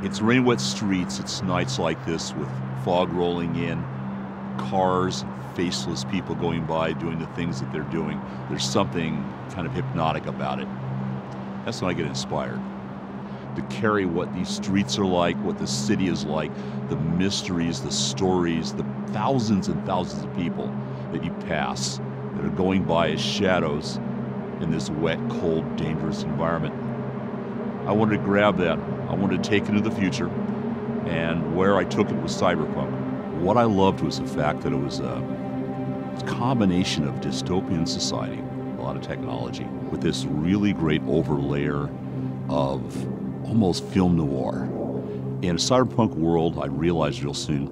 It's rain-wet streets, it's nights like this with fog rolling in, cars, faceless people going by doing the things that they're doing. There's something kind of hypnotic about it. That's when I get inspired to carry what these streets are like, what the city is like, the mysteries, the stories, the thousands and thousands of people that you pass that are going by as shadows in this wet, cold, dangerous environment. I wanted to grab that. I wanted to take it into the future, and where I took it was Cyberpunk. What I loved was the fact that it was a combination of dystopian society, a lot of technology, with this really great overlayer of almost film noir. In a cyberpunk world, I realized real soon,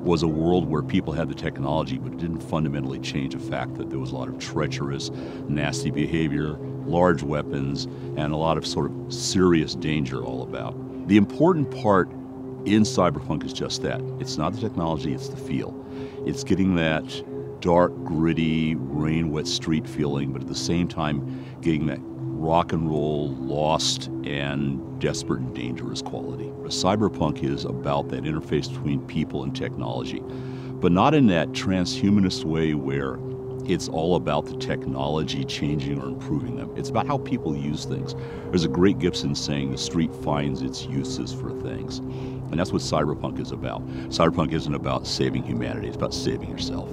was a world where people had the technology, but it didn't fundamentally change the fact that there was a lot of treacherous, nasty behavior, large weapons, and a lot of sort of serious danger all about. The important part in Cyberpunk is just that. It's not the technology, it's the feel. It's getting that dark, gritty, rain-wet street feeling, but at the same time getting that rock and roll, lost, and desperate and dangerous quality. Cyberpunk is about that interface between people and technology, but not in that transhumanist way where it's all about the technology changing or improving them. It's about how people use things. There's a great Gibson saying, the street finds its uses for things. And that's what Cyberpunk is about. Cyberpunk isn't about saving humanity, it's about saving yourself.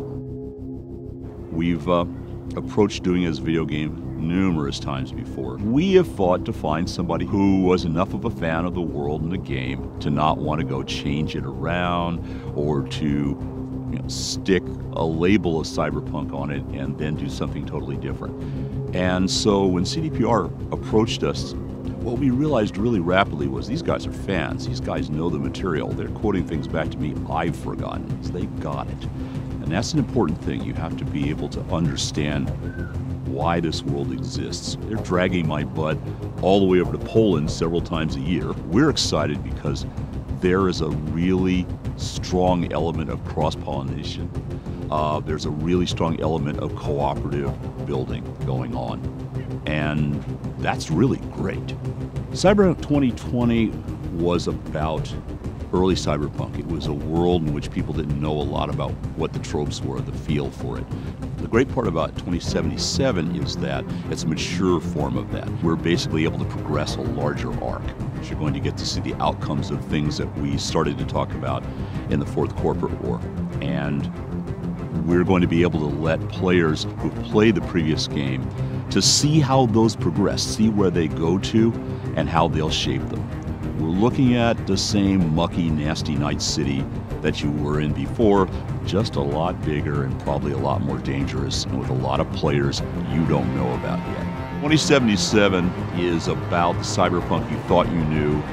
We've approached doing it as a video game numerous times before. We have fought to find somebody who was enough of a fan of the world and the game to not want to go change it around or to stick a label of Cyberpunk on it and then do something totally different. And so when CDPR approached us, what we realized really rapidly was these guys are fans. These guys know the material. They're quoting things back to me I've forgotten. So they got it. And that's an important thing. You have to be able to understand why this world exists. They're dragging my butt all the way over to Poland several times a year. We're excited because there is a really strong element of cross-pollination. There's a really strong element of cooperative building going on. And that's really great. Cyberpunk 2020 was about early cyberpunk. It was a world in which people didn't know a lot about what the tropes were, the feel for it. The great part about 2077 is that it's a mature form of that. We're basically able to progress a larger arc. You're going to get to see the outcomes of things that we started to talk about in the Fourth Corporate War. And we're going to be able to let players who play the previous game to see how those progress, see where they go to, and how they'll shape them. We're looking at the same mucky, nasty Night City that you were in before, just a lot bigger and probably a lot more dangerous, and with a lot of players you don't know about yet. 2077 is about the cyberpunk you thought you knew,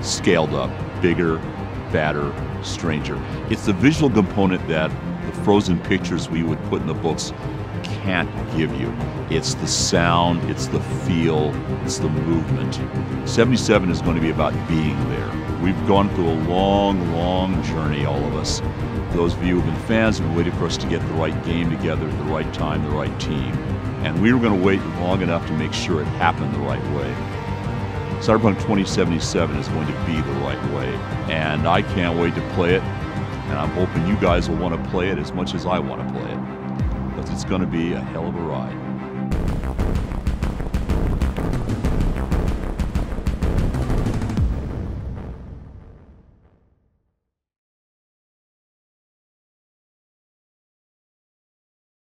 scaled up, bigger, badder, stranger. It's the visual component that the frozen pictures we would put in the books can't give you. It's the sound, it's the feel, it's the movement. 77 is going to be about being there. We've gone through a long, long journey, all of us. Those of you who have been fans have waited for us to get the right game together at the right time, the right team. And we were going to wait long enough to make sure it happened the right way. Cyberpunk 2077 is going to be the right way. And I can't wait to play it. And I'm hoping you guys will want to play it as much as I want to play it. Because it's going to be a hell of a ride.